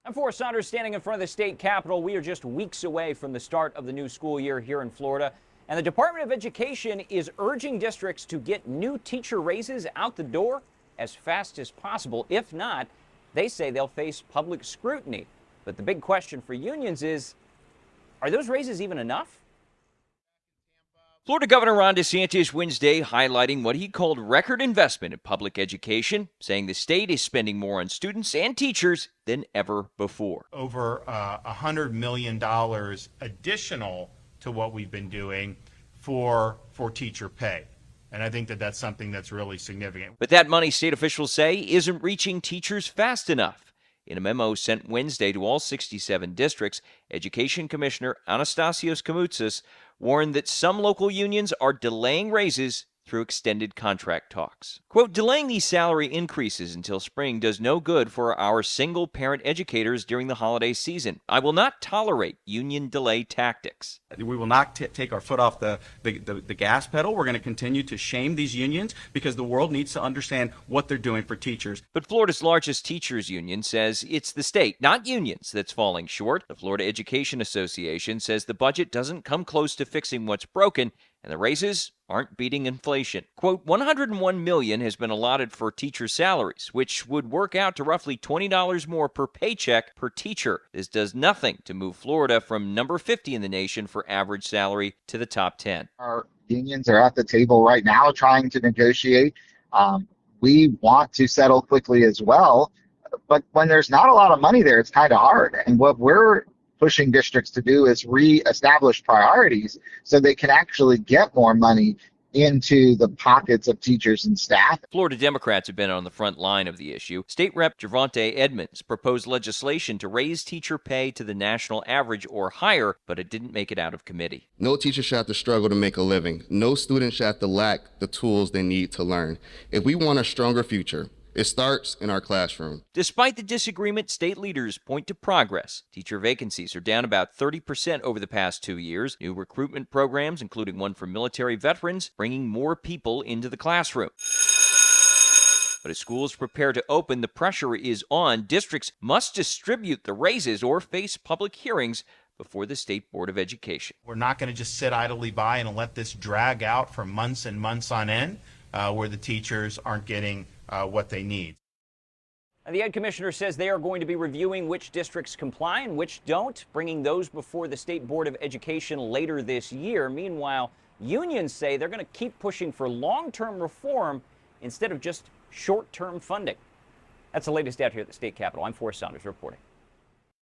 I'm Forrest Saunders standing in front of the state capitol. We are just weeks away from the start of the new school year here in Florida. And the Department of Education is urging districts to get new teacher raises out the door as fast as possible. If not, they say they'll face public scrutiny. But the big question for unions is, are those raises even enough? Florida Governor Ron DeSantis Wednesday highlighting what he called record investment in public education, saying the state is spending more on students and teachers than ever before. Over $100 million additional to what we've been doing for teacher pay. And I think that that's something that's really significant. But that money, state officials say, isn't reaching teachers fast enough. In a memo sent Wednesday to all 67 districts, Education Commissioner Anastasios Kamoutsas warned that some local unions are delaying raises through extended contract talks. Quote, delaying these salary increases until spring does no good for our single-parent educators during the holiday season. I will not tolerate union delay tactics. We will not take our foot off the gas pedal. We're going to continue to shame these unions because the world needs to understand what they're doing for teachers. But Florida's largest teachers union says it's the state, not unions, that's falling short. The Florida Education Association says the budget doesn't come close to fixing what's broken, and the raises aren't beating inflation. Quote, $101 million has been allotted for teacher salaries, which would work out to roughly $20 more per paycheck per teacher. This does nothing to move Florida from number 50 in the nation for average salary to the top 10. Our unions are at the table right now trying to negotiate. We want to settle quickly as well, but when there's not a lot of money there, it's kind of hard. And what we're pushing districts to do is reestablish priorities so they can actually get more money into the pockets of teachers and staff. Florida Democrats have been on the front line of the issue. State Rep. Javante Edmonds proposed legislation to raise teacher pay to the national average or higher, but it didn't make it out of committee. No teacher should have to struggle to make a living. No student should have to lack the tools they need to learn. If we want a stronger future, it starts in our classroom. Despite the disagreement, state leaders point to progress. Teacher vacancies are down about 30% over the past 2 years. New recruitment programs, including one for military veterans, bringing more people into the classroom. But as schools prepare to open, the pressure is on. Districts must distribute the raises or face public hearings before the State Board of Education. We're not going to just sit idly by and let this drag out for months and months on end, where the teachers aren't getting what they need. And the Ed Commissioner says they are going to be reviewing which districts comply and which don't, bringing those before the State Board of Education later this year. Meanwhile, unions say they're going to keep pushing for long-term reform instead of just short-term funding. That's the latest out here at the state capitol. I'm Forrest Saunders reporting.